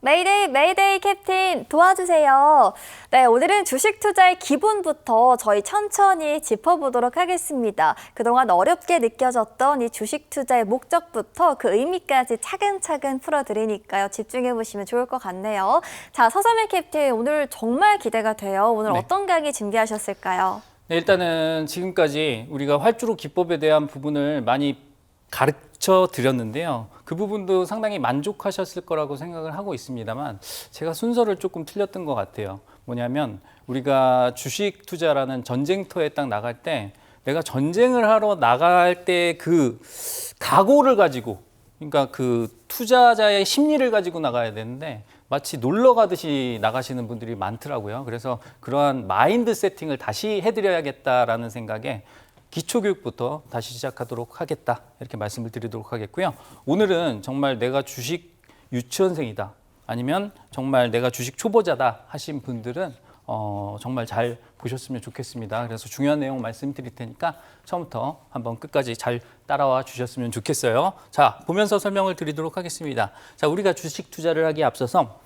메이데이, 메이데이 캡틴 도와주세요. 네, 오늘은 주식 투자의 기본부터 저희 천천히 짚어보도록 하겠습니다. 그동안 어렵게 느껴졌던 이 주식 투자의 목적부터 그 의미까지 차근차근 풀어드리니까요. 집중해보시면 좋을 것 같네요. 자, 서선일 캡틴, 오늘 정말 기대가 돼요. 오늘 어떤 강의 준비하셨을까요? 네, 일단은 지금까지 우리가 활주로 기법에 대한 부분을 많이 가르쳐 드렸는데요. 그 부분도 상당히 만족하셨을 거라고 생각을 하고 있습니다만 제가 순서를 조금 틀렸던 것 같아요. 뭐냐면 우리가 주식 투자라는 전쟁터에 딱 나갈 때 내가 전쟁을 하러 나갈 때 그 각오를 가지고, 그러니까 그 투자자의 심리를 가지고 나가야 되는데 마치 놀러 가듯이 나가시는 분들이 많더라고요. 그래서 그러한 마인드 세팅을 다시 해드려야겠다라는 생각에 기초교육부터 다시 시작하도록 하겠다, 이렇게 말씀을 드리도록 하겠고요. 오늘은 정말 내가 주식 유치원생이다, 아니면 정말 내가 주식 초보자다 하신 분들은 정말 잘 보셨으면 좋겠습니다. 그래서 중요한 내용 말씀드릴 테니까 처음부터 한번 끝까지 잘 따라와 주셨으면 좋겠어요. 자, 보면서 설명을 드리도록 하겠습니다. 자, 우리가 주식 투자를 하기에 앞서서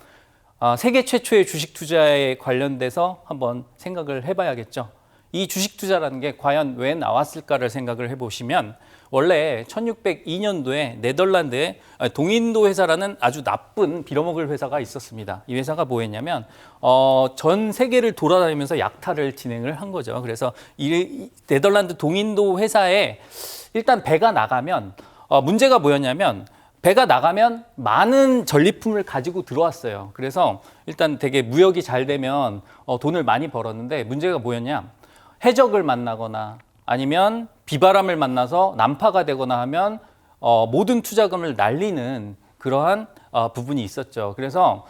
세계 최초의 주식 투자에 관련돼서 한번 생각을 해봐야겠죠. 이 주식 투자라는 게 과연 왜 나왔을까를 생각을 해보시면, 원래 1602년도에 네덜란드의 동인도 회사라는 아주 나쁜 빌어먹을 회사가 있었습니다. 이 회사가 뭐였냐면 전 세계를 돌아다니면서 약탈을 진행을 한 거죠. 그래서 이 네덜란드 동인도 회사에 일단 배가 나가면 문제가 뭐였냐면, 배가 나가면 많은 전리품을 가지고 들어왔어요. 그래서 일단 되게 무역이 잘 되면 돈을 많이 벌었는데, 문제가 뭐였냐, 해적을 만나거나 아니면 비바람을 만나서 난파가 되거나 하면 모든 투자금을 날리는 그러한 부분이 있었죠. 그래서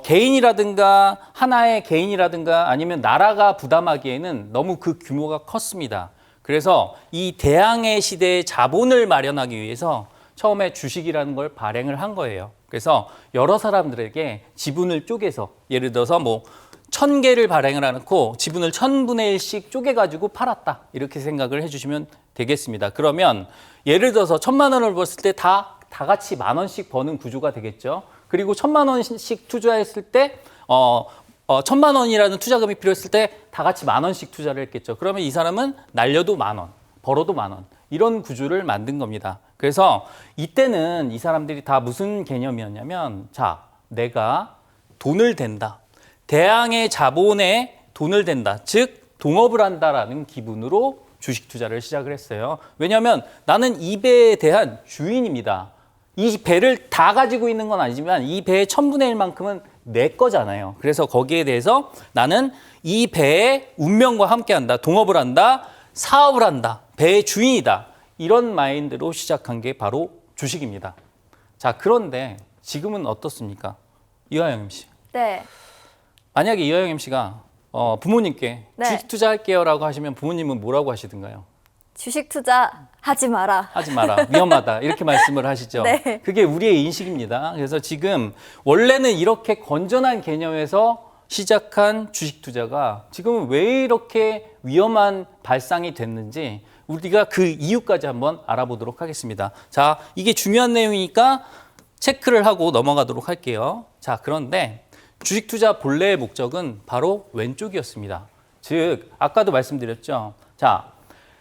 개인이라든가 하나의 개인이라든가 아니면 나라가 부담하기에는 너무 그 규모가 컸습니다. 그래서 이 대항해 시대의 자본을 마련하기 위해서 처음에 주식이라는 걸 발행을 한 거예요. 그래서 여러 사람들에게 지분을 쪼개서, 예를 들어서 뭐 1000개를 발행을 해놓고 지분을 1000분의 1씩 쪼개가지고 팔았다, 이렇게 생각을 해주시면 되겠습니다. 그러면 예를 들어서 1000만 원을 벌었을 때 다 같이 10,000원씩 버는 구조가 되겠죠. 그리고 1000만 원씩 투자했을 때 1000만 원이라는 투자금이 필요했을 때 다 같이 10,000원씩 투자를 했겠죠. 그러면 이 사람은 날려도 10,000원, 벌어도 10,000원, 이런 구조를 만든 겁니다. 그래서 이때는 이 사람들이 다 무슨 개념이었냐면, 자, 내가 돈을 댄다, 대항의 자본에 돈을 댄다, 즉 동업을 한다라는 기분으로 주식 투자를 시작을 했어요. 왜냐하면 나는 이 배에 대한 주인입니다. 이 배를 다 가지고 있는 건 아니지만 이 배의 1000분의 1만큼은 내 거잖아요. 그래서 거기에 대해서 나는 이 배의 운명과 함께한다, 동업을 한다, 사업을 한다, 배의 주인이다, 이런 마인드로 시작한 게 바로 주식입니다. 자, 그런데 지금은 어떻습니까? 이화영 MC. 네. 만약에 이화영 MC가 부모님께 네. 주식 투자할게요 라고 하시면 부모님은 뭐라고 하시던가요? 주식 투자 하지 마라. 하지 마라, 위험하다, 이렇게 말씀을 하시죠. 네. 그게 우리의 인식입니다. 그래서 지금 원래는 이렇게 건전한 개념에서 시작한 주식 투자가 지금은 왜 이렇게 위험한 발상이 됐는지 우리가 그 이유까지 한번 알아보도록 하겠습니다. 자, 이게 중요한 내용이니까 체크를 하고 넘어가도록 할게요. 자, 그런데 주식 투자 본래의 목적은 바로 왼쪽이었습니다. 즉, 아까도 말씀드렸죠. 자,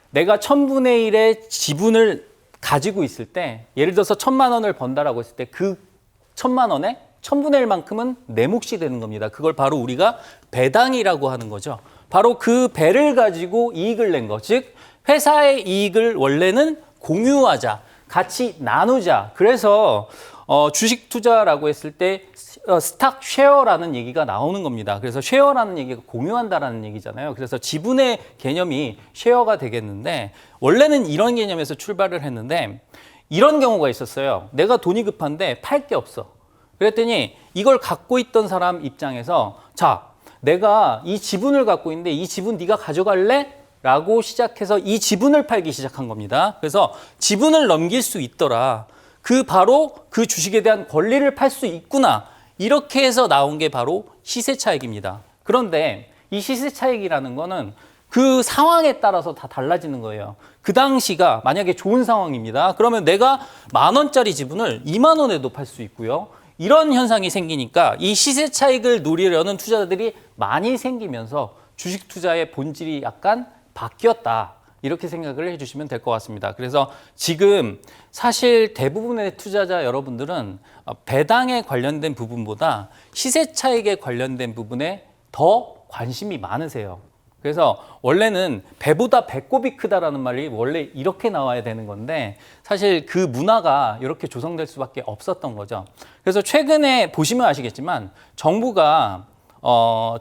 내가 1000분의 1의 지분을 가지고 있을 때, 예를 들어서 1000만 원을 번다라고 했을 때 그 1000만 원에 1000분의 1만큼은 내 몫이 되는 겁니다. 그걸 바로 우리가 배당이라고 하는 거죠. 바로 그 배를 가지고 이익을 낸 거, 즉 회사의 이익을 원래는 공유하자, 같이 나누자. 그래서 주식 투자라고 했을 때 스탁 쉐어라는 얘기가 나오는 겁니다. 그래서 쉐어라는 얘기가 공유한다라는 얘기잖아요. 그래서 지분의 개념이 쉐어가 되겠는데, 원래는 이런 개념에서 출발을 했는데 이런 경우가 있었어요. 내가 돈이 급한데 팔 게 없어. 그랬더니 이걸 갖고 있던 사람 입장에서, 자, 내가 이 지분을 갖고 있는데 이 지분 네가 가져갈래? 라고 시작해서 이 지분을 팔기 시작한 겁니다. 그래서 지분을 넘길 수 있더라, 바로 그 주식에 대한 권리를 팔 수 있구나, 이렇게 해서 나온 게 바로 시세 차익입니다. 그런데 이 시세 차익이라는 거는 그 상황에 따라서 다 달라지는 거예요. 그 당시가 만약에 좋은 상황입니다. 그러면 내가 10,000원짜리 지분을 20,000원에도 팔 수 있고요. 이런 현상이 생기니까 이 시세 차익을 노리려는 투자자들이 많이 생기면서 주식 투자의 본질이 약간 바뀌었다. 이렇게 생각을 해주시면 될 것 같습니다. 그래서 지금 사실 대부분의 투자자 여러분들은 배당에 관련된 부분보다 시세 차익에 관련된 부분에 더 관심이 많으세요. 그래서 원래는 배보다 배꼽이 크다라는 말이 원래 이렇게 나와야 되는 건데 사실 그 문화가 이렇게 조성될 수밖에 없었던 거죠. 그래서 최근에 보시면 아시겠지만 정부가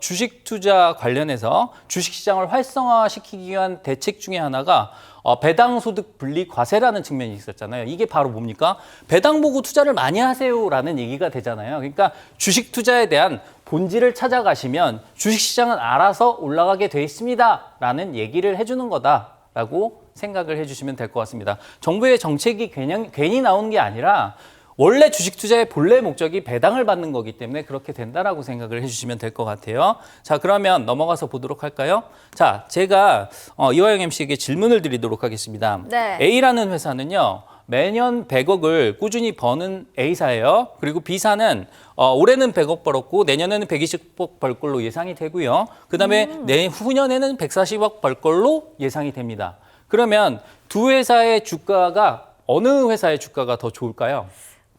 주식 투자 관련해서 주식 시장을 활성화시키기 위한 대책 중에 하나가 배당 소득 분리 과세라는 측면이 있었잖아요. 이게 바로 뭡니까? 배당 보고 투자를 많이 하세요라는 얘기가 되잖아요. 그러니까 주식 투자에 대한 본질을 찾아가시면 주식 시장은 알아서 올라가게 돼 있습니다라는 얘기를 해주는 거다라고 생각을 해주시면 될 것 같습니다. 정부의 정책이 괜히 나오는 게 아니라 원래 주식 투자의 본래 목적이 배당을 받는 거기 때문에 그렇게 된다라고 생각을 해주시면 될 것 같아요. 자, 그러면 넘어가서 보도록 할까요? 자, 제가 이화영 MC에게 질문을 드리도록 하겠습니다. 네. A라는 회사는요, 매년 100억을 꾸준히 버는 A사예요. 그리고 B사는 올해는 100억 벌었고 내년에는 120억 벌 걸로 예상이 되고요. 그다음에 내후년에는 140억 벌 걸로 예상이 됩니다. 그러면 두 회사의 주가가 어느 회사의 주가가 더 좋을까요?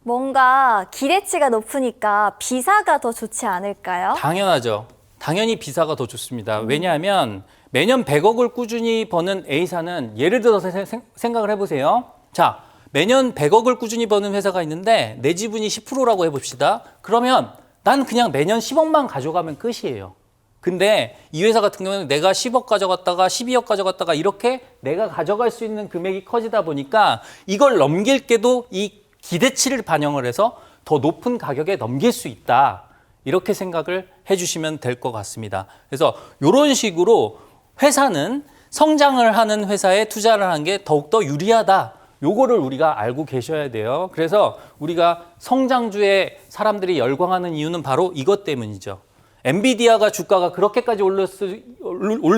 뭔가 기대치가 높으니까 B사가 더 좋지 않을까요? 당연하죠. 당연히 B사가 더 좋습니다. 왜냐하면 매년 100억을 꾸준히 버는 A사는 예를 들어서 생각을 해보세요. 자, 매년 100억을 꾸준히 버는 회사가 있는데 내 지분이 10%라고 해봅시다. 그러면 난 그냥 매년 10억만 가져가면 끝이에요. 근데 이 회사 같은 경우는 내가 10억 가져갔다가 12억 가져갔다가 이렇게 내가 가져갈 수 있는 금액이 커지다 보니까 이걸 넘길 게도 이 기대치를 반영을 해서 더 높은 가격에 넘길 수 있다. 이렇게 생각을 해주시면 될 것 같습니다. 그래서 이런 식으로 회사는 성장을 하는 회사에 투자를 하는 게 더욱더 유리하다. 요거를 우리가 알고 계셔야 돼요. 그래서 우리가 성장주에 사람들이 열광하는 이유는 바로 이것 때문이죠. 엔비디아가 주가가 그렇게까지 오를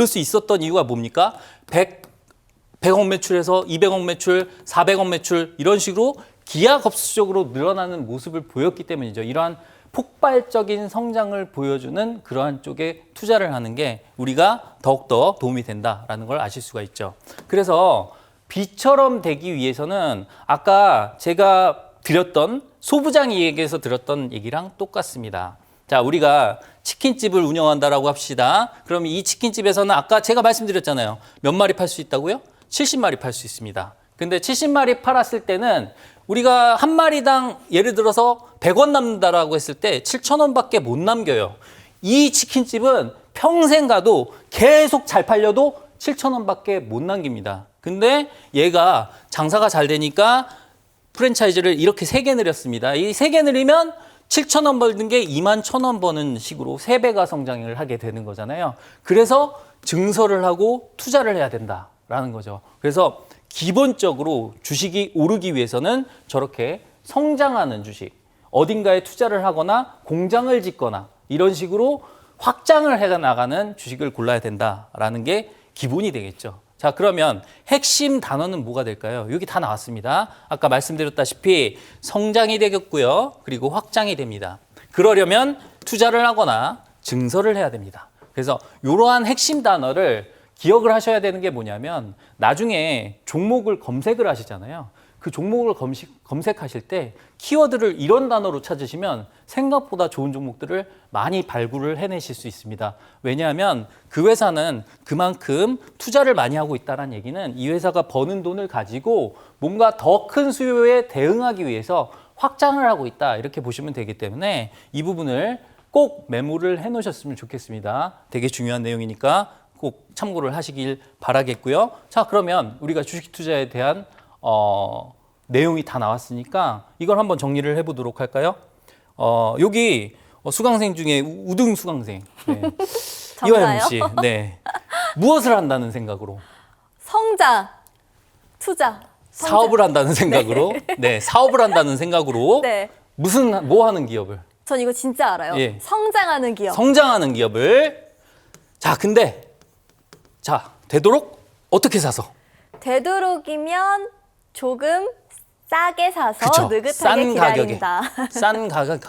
수 있었던 이유가 뭡니까? 100억 매출에서 200억 매출, 400억 매출 이런 식으로 기하급수적으로 늘어나는 모습을 보였기 때문이죠. 이러한 폭발적인 성장을 보여주는 그러한 쪽에 투자를 하는 게 우리가 더욱더 도움이 된다라는 걸 아실 수가 있죠. 그래서 B처럼 되기 위해서는 아까 제가 드렸던 소부장 이야기에서 들었던 얘기랑 똑같습니다. 자, 우리가 치킨집을 운영한다라고 합시다. 그럼 이 치킨집에서는 아까 제가 말씀드렸잖아요. 몇 마리 팔 수 있다고요? 70마리 팔 수 있습니다. 근데 70마리 팔았을 때는 우리가 한 마리당 예를 들어서 100원 남는다라고 했을 때 7,000원밖에 못 남겨요. 이 치킨집은 평생 가도 계속 잘 팔려도 7,000원밖에 못 남깁니다. 근데 얘가 장사가 잘 되니까 프랜차이즈를 이렇게 3개 늘렸습니다. 이 3개 늘리면 7,000원 벌는 게 21,000원 버는 식으로 3배가 성장을 하게 되는 거잖아요. 그래서 증설을 하고 투자를 해야 된다라는 거죠. 그래서 기본적으로 주식이 오르기 위해서는 저렇게 성장하는 주식, 어딘가에 투자를 하거나 공장을 짓거나 이런 식으로 확장을 해 나가는 주식을 골라야 된다라는 게 기본이 되겠죠. 자, 그러면 핵심 단어는 뭐가 될까요? 여기 다 나왔습니다. 아까 말씀드렸다시피 성장이 되겠고요. 그리고 확장이 됩니다. 그러려면 투자를 하거나 증설을 해야 됩니다. 그래서 이러한 핵심 단어를 기억을 하셔야 되는 게 뭐냐면 나중에 종목을 검색을 하시잖아요. 그 종목을 검색하실 때 키워드를 이런 단어로 찾으시면 생각보다 좋은 종목들을 많이 발굴을 해내실 수 있습니다. 왜냐하면 그 회사는 그만큼 투자를 많이 하고 있다는 얘기는 이 회사가 버는 돈을 가지고 뭔가 더 큰 수요에 대응하기 위해서 확장을 하고 있다. 이렇게 보시면 되기 때문에 이 부분을 꼭 메모를 해놓으셨으면 좋겠습니다. 되게 중요한 내용이니까 꼭 참고를 하시길 바라겠고요. 자, 그러면 우리가 주식 투자에 대한 내용이 다 나왔으니까 이걸 한번 정리를 해보도록 할까요? 여기 수강생 중에 우등 수강생 네. 이화영 씨, 네. 무엇을 한다는 생각으로? 성장, 투자, 성장. 사업을 한다는 생각으로, 네, 사업을 한다는 생각으로 네. 뭐 하는 기업을? 전 이거 진짜 알아요. 예. 성장하는 기업. 성장하는 기업을. 자, 되도록 어떻게 사서? 되도록이면 조금 싸게 사서 그쵸. 느긋하게 싼 기다린다.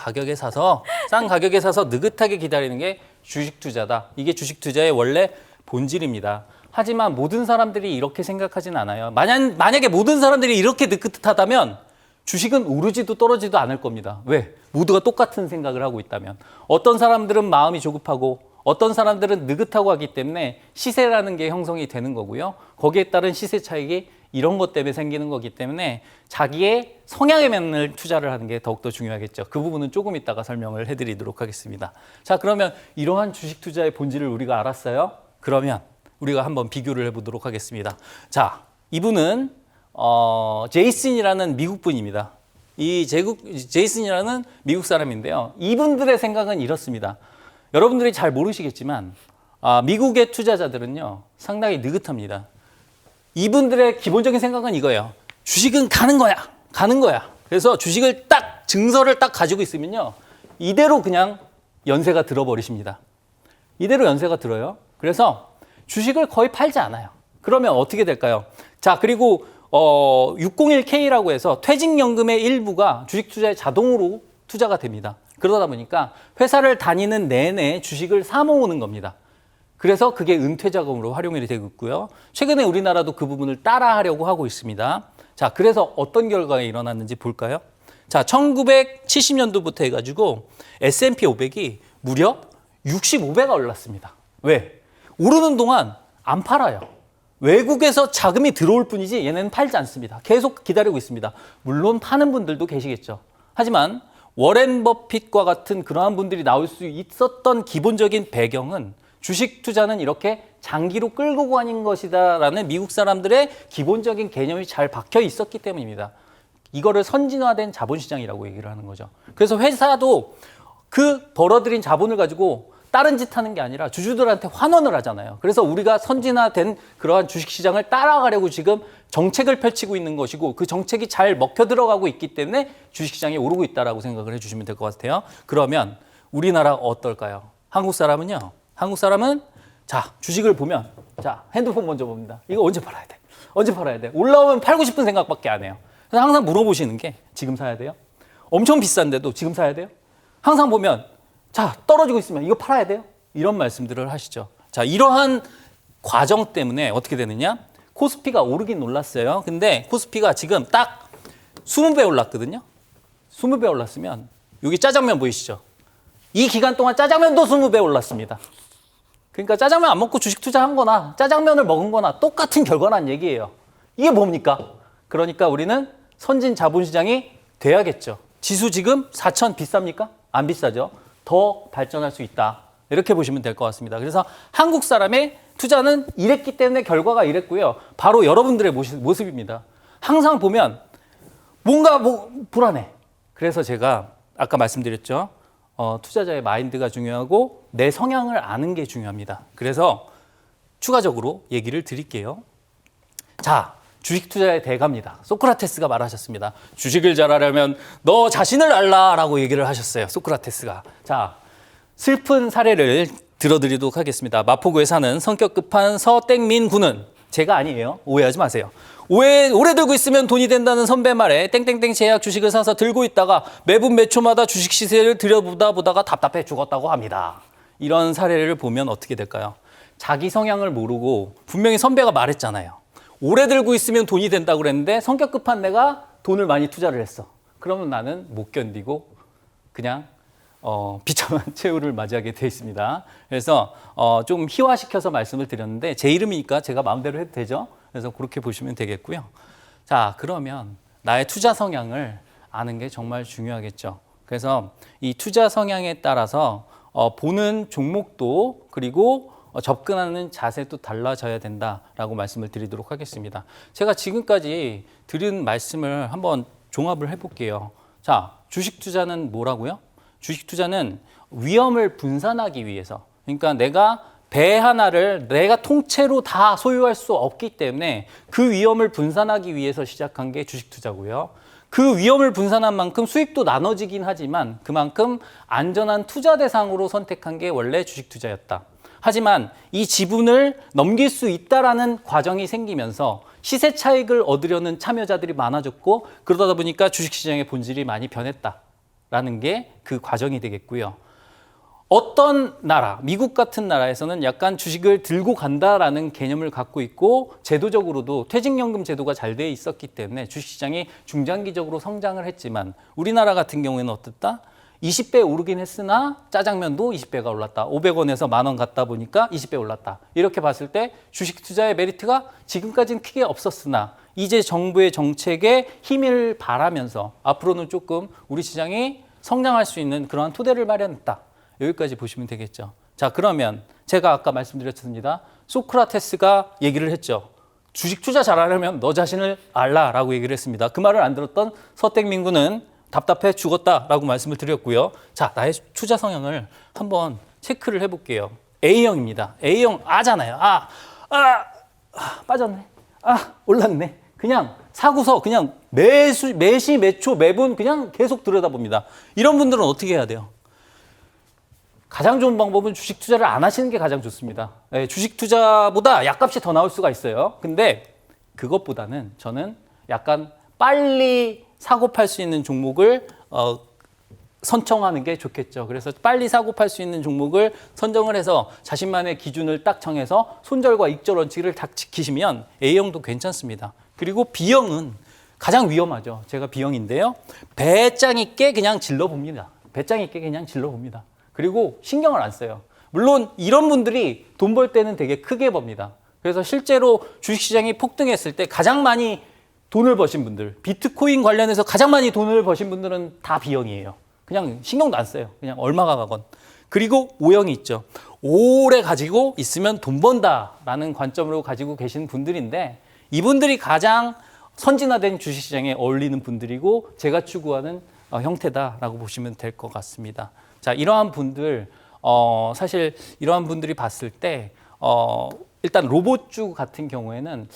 가격에 사서 느긋하게 기다리는 게 주식 투자다. 이게 주식 투자의 원래 본질입니다. 하지만 모든 사람들이 이렇게 생각하진 않아요. 만약에 모든 사람들이 이렇게 느긋하다면 주식은 오르지도 떨어지도 않을 겁니다. 왜? 모두가 똑같은 생각을 하고 있다면. 어떤 사람들은 마음이 조급하고 어떤 사람들은 느긋하고 하기 때문에 시세라는 게 형성이 되는 거고요. 거기에 따른 시세 차익이 이런 것 때문에 생기는 거기 때문에 자기의 성향에 맞는 투자를 하는 게 더욱더 중요하겠죠. 그 부분은 조금 이따가 설명을 해드리도록 하겠습니다. 자, 그러면 이러한 주식 투자의 본질을 우리가 알았어요? 그러면 우리가 한번 비교를 해보도록 하겠습니다. 자, 이분은 제이슨이라는 미국 분입니다. 제이슨이라는 미국 사람인데요. 이분들의 생각은 이렇습니다. 여러분들이 잘 모르시겠지만 미국의 투자자들은요 상당히 느긋합니다. 이분들의 기본적인 생각은 이거예요. 주식은 가는 거야. 그래서 주식을 증서를 딱 가지고 있으면요 이대로 그냥 연세가 들어버리십니다. 이대로 연세가 들어요. 그래서 주식을 거의 팔지 않아요. 그러면 어떻게 될까요? 자, 그리고 601K라고 해서 퇴직연금의 일부가 주식 투자에 자동으로 투자가 됩니다. 그러다 보니까 회사를 다니는 내내 주식을 사 모으는 겁니다. 그래서 그게 은퇴자금으로 활용이 되고 있고요. 최근에 우리나라도 그 부분을 따라하려고 하고 있습니다. 자, 그래서 어떤 결과가 일어났는지 볼까요? 자, 1970년도부터 해가지고 S&P 500이 무려 65배가 올랐습니다. 왜? 오르는 동안 안 팔아요. 외국에서 자금이 들어올 뿐이지 얘네는 팔지 않습니다. 계속 기다리고 있습니다. 물론 파는 분들도 계시겠죠. 하지만 워렌 버핏과 같은 그러한 분들이 나올 수 있었던 기본적인 배경은 주식 투자는 이렇게 장기로 끌고 가는 것이다라는 미국 사람들의 기본적인 개념이 잘 박혀 있었기 때문입니다. 이거를 선진화된 자본시장이라고 얘기를 하는 거죠. 그래서 회사도 그 벌어들인 자본을 가지고 다른 짓 하는 게 아니라 주주들한테 환원을 하잖아요. 그래서 우리가 선진화된 그러한 주식시장을 따라가려고 지금 정책을 펼치고 있는 것이고 그 정책이 잘 먹혀 들어가고 있기 때문에 주식시장이 오르고 있다라고 생각을 해주시면 될 것 같아요. 그러면 우리나라 어떨까요? 한국 사람은 자, 주식을 보면 자, 핸드폰 먼저 봅니다. 이거 언제 팔아야 돼? 언제 팔아야 돼? 올라오면 팔고 싶은 생각밖에 안 해요. 그래서 항상 물어보시는 게 지금 사야 돼요? 엄청 비싼데도 지금 사야 돼요? 항상 보면 자, 떨어지고 있으면 이거 팔아야 돼요? 이런 말씀들을 하시죠. 자, 이러한 과정 때문에 어떻게 되느냐? 코스피가 오르긴 올랐어요. 근데 코스피가 지금 딱 20배 올랐거든요. 20배 올랐으면 여기 짜장면 보이시죠? 이 기간 동안 짜장면도 20배 올랐습니다. 그러니까 짜장면 안 먹고 주식 투자한 거나 짜장면을 먹은 거나 똑같은 결과란 얘기예요. 이게 뭡니까? 그러니까 우리는 선진 자본시장이 돼야겠죠. 지수 지금 4천 비쌉니까? 안 비싸죠. 더 발전할 수 있다. 이렇게 보시면 될 것 같습니다. 그래서 한국 사람의 투자는 이랬기 때문에 결과가 이랬고요. 바로 여러분들의 모습입니다. 항상 보면 뭔가 불안해. 그래서 제가 아까 말씀드렸죠. 투자자의 마인드가 중요하고 내 성향을 아는 게 중요합니다. 그래서 추가적으로 얘기를 드릴게요. 자, 주식 투자의 대가입니다. 소크라테스가 말하셨습니다. 주식을 잘하려면 너 자신을 알라라고 얘기를 하셨어요. 소크라테스가. 자, 슬픈 사례를 들어드리도록 하겠습니다. 마포구에 사는 성격 급한 서땡민 군은 제가 아니에요. 오해하지 마세요. 오래 들고 있으면 돈이 된다는 선배 말에 땡땡땡 제약 주식을 사서 들고 있다가 매분 매초마다 주식 시세를 들여보다가 답답해 죽었다고 합니다. 이런 사례를 보면 어떻게 될까요? 자기 성향을 모르고 분명히 선배가 말했잖아요. 오래 들고 있으면 돈이 된다고 그랬는데 성격 급한 내가 돈을 많이 투자를 했어. 그러면 나는 못 견디고 그냥 비참한 최후를 맞이하게 돼 있습니다. 그래서 좀 희화시켜서 말씀을 드렸는데 제 이름이니까 제가 마음대로 해도 되죠. 그래서 그렇게 보시면 되겠고요. 자, 그러면 나의 투자 성향을 아는 게 정말 중요하겠죠. 그래서 이 투자 성향에 따라서 보는 종목도 그리고 접근하는 자세도 달라져야 된다라고 말씀을 드리도록 하겠습니다. 제가 지금까지 드린 말씀을 한번 종합을 해볼게요. 자, 주식 투자는 뭐라고요? 주식 투자는 위험을 분산하기 위해서, 그러니까 내가 배 하나를 내가 통째로 다 소유할 수 없기 때문에 그 위험을 분산하기 위해서 시작한 게 주식 투자고요. 그 위험을 분산한 만큼 수익도 나눠지긴 하지만 그만큼 안전한 투자 대상으로 선택한 게 원래 주식 투자였다. 하지만 이 지분을 넘길 수 있다라는 과정이 생기면서 시세 차익을 얻으려는 참여자들이 많아졌고 그러다 보니까 주식시장의 본질이 많이 변했다라는 게 그 과정이 되겠고요. 어떤 나라, 미국 같은 나라에서는 약간 주식을 들고 간다라는 개념을 갖고 있고 제도적으로도 퇴직연금 제도가 잘 돼 있었기 때문에 주식시장이 중장기적으로 성장을 했지만 우리나라 같은 경우에는 어땠다? 20배 오르긴 했으나 짜장면도 20배가 올랐다. 500원에서 10,000원 갔다 보니까 20배 올랐다. 이렇게 봤을 때 주식 투자의 메리트가 지금까지는 크게 없었으나 이제 정부의 정책에 힘을 발하면서 앞으로는 조금 우리 시장이 성장할 수 있는 그러한 토대를 마련했다. 여기까지 보시면 되겠죠. 자, 그러면 제가 아까 말씀드렸습니다. 소크라테스가 얘기를 했죠. 주식 투자 잘하려면 너 자신을 알라라고 얘기를 했습니다. 그 말을 안 들었던 서택민구는 답답해 죽었다라고 말씀을 드렸고요. 자, 나의 투자 성향을 한번 체크를 해볼게요. A형입니다. A형 A잖아요. 빠졌네. 올랐네. 그냥 사고서 그냥 매시, 매초, 매분 그냥 계속 들여다봅니다. 이런 분들은 어떻게 해야 돼요? 가장 좋은 방법은 주식 투자를 안 하시는 게 가장 좋습니다. 주식 투자보다 약값이 더 나올 수가 있어요. 근데 그것보다는 저는 약간 빨리 사고 팔 수 있는 종목을 선정하는 게 좋겠죠. 그래서 빨리 사고 팔 수 있는 종목을 선정을 해서 자신만의 기준을 딱 정해서 손절과 익절 원칙을 딱 지키시면 A형도 괜찮습니다. 그리고 B형은 가장 위험하죠. 제가 B형인데요. 배짱 있게 그냥 질러봅니다. 배짱 있게 그냥 질러봅니다. 그리고 신경을 안 써요. 물론 이런 분들이 돈 벌 때는 되게 크게 법니다. 그래서 실제로 주식시장이 폭등했을 때 가장 많이 돈을 버신 분들, 비트코인 관련해서 가장 많이 돈을 버신 분들은 다 B형이에요. 그냥 신경도 안 써요. 그냥 얼마가 가건. 그리고 O형이 있죠. 오래 가지고 있으면 돈 번다라는 관점으로 가지고 계신 분들인데 이분들이 가장 선진화된 주식시장에 어울리는 분들이고 제가 추구하는 형태다라고 보시면 될 것 같습니다. 자, 이러한 분들, 사실 이러한 분들이 봤을 때, 일단 로봇주 같은 경우에는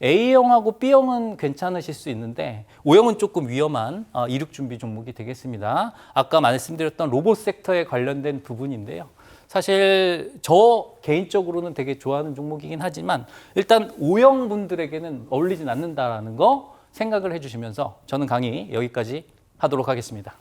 A형하고 B형은 괜찮으실 수 있는데 O형은 조금 위험한 이륙 준비 종목이 되겠습니다. 아까 말씀드렸던 로봇 섹터에 관련된 부분인데요. 사실 저 개인적으로는 되게 좋아하는 종목이긴 하지만 일단 O형 분들에게는 어울리진 않는다라는 거 생각을 해주시면서 저는 강의 여기까지 하도록 하겠습니다.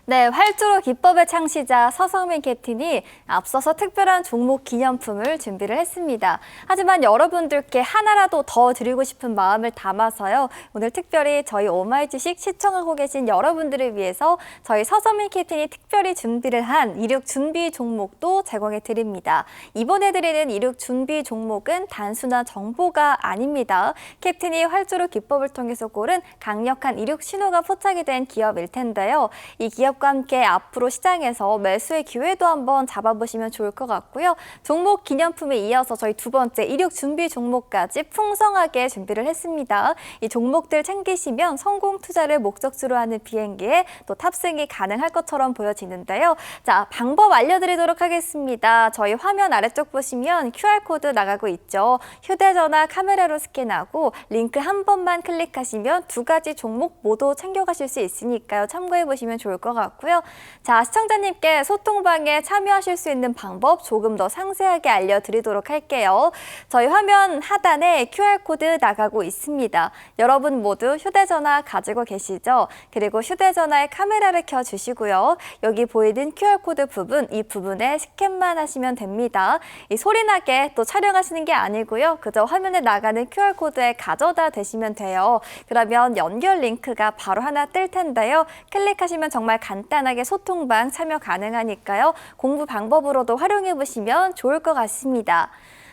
네, 활주로 기법의 창시자 서성민 캡틴이 앞서서 특별한 종목 기념품을 준비를 했습니다. 하지만 여러분들께 하나라도 더 드리고 싶은 마음을 담아서요. 오늘 특별히 저희 오마이주식 시청하고 계신 여러분들을 위해서 저희 서성민 캡틴이 특별히 준비를 한 이륙 준비 종목도 제공해 드립니다. 이번에 드리는 이륙 준비 종목은 단순한 정보가 아닙니다. 캡틴이 활주로 기법을 통해서 고른 강력한 이륙 신호가 포착이 된 기업일 텐데요. 이 기업과 함께 앞으로 시장에서 매수의 기회도 한번 잡아보시면 좋을 것 같고요. 종목 기념품에 이어서 저희 두 번째 이륙 준비 종목까지 풍성하게 준비를 했습니다. 이 종목들 챙기시면 성공 투자를 목적지로 하는 비행기에 또 탑승이 가능할 것처럼 보여지는데요. 자, 방법 알려드리도록 하겠습니다. 저희 화면 아래쪽 보시면 QR코드 나가고 있죠. 휴대전화 카메라로 스캔하고 링크 한 번만 클릭하시면 두 가지 종목 모두 챙겨가실 수 있으니까요. 참고해보시면 좋을 것 같고요. 자, 시청자님께 소통방에 참여하실 수 있는 방법 조금 더 상세하게 알려드리도록 할게요. 저희 화면 하단에 QR코드 나가고 있습니다. 여러분 모두 휴대전화 가지고 계시죠? 그리고 휴대전화에 카메라를 켜주시고요. 여기 보이는 QR코드 부분, 이 부분에 스캔만 하시면 됩니다. 이 소리나게 또 촬영하시는 게 아니고요. 그저 화면에 나가는 QR코드에 가져다 대시면 돼요. 그러면 연결 링크가 바로 하나 뜰 텐데요. 클릭하시면 정말 간단하게 소통방 참여 가능하니까요. 공부 방법으로도 활용해 보시면 좋을 것 같습니다.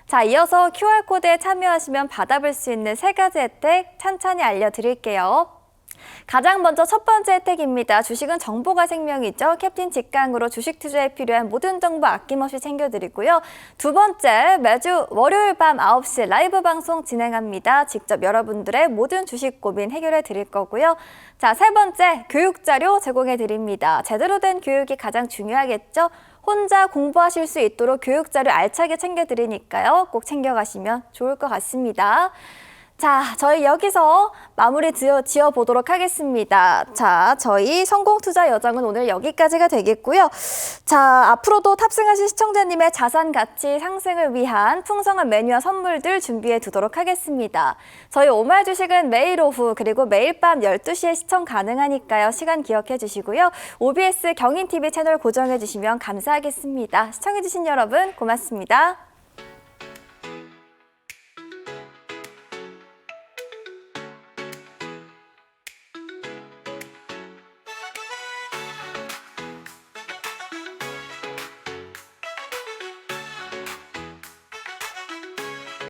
자, 이어서 QR코드에 참여하시면 받아볼 수 있는 세 가지 혜택 찬찬히 알려드릴게요. 가장 먼저 첫 번째 혜택입니다. 주식은 정보가 생명이죠. 캡틴 직강으로 주식 투자에 필요한 모든 정보 아낌없이 챙겨드리고요. 두 번째, 매주 월요일 밤 9시 라이브 방송 진행합니다. 직접 여러분들의 모든 주식 고민 해결해 드릴 거고요. 자, 세 번째, 교육자료 제공해 드립니다. 제대로 된 교육이 가장 중요하겠죠. 혼자 공부하실 수 있도록 교육자료 알차게 챙겨드리니까요. 꼭 챙겨가시면 좋을 것 같습니다. 자, 저희 여기서 마무리 지어 보도록 하겠습니다. 자, 저희 성공투자 여정은 오늘 여기까지가 되겠고요. 자, 앞으로도 탑승하신 시청자님의 자산 가치 상승을 위한 풍성한 메뉴와 선물들 준비해 두도록 하겠습니다. 저희 오마이 주식은 매일 오후 그리고 매일 밤 12시에 시청 가능하니까요. 시간 기억해 주시고요. OBS 경인TV 채널 고정해 주시면 감사하겠습니다. 시청해 주신 여러분 고맙습니다.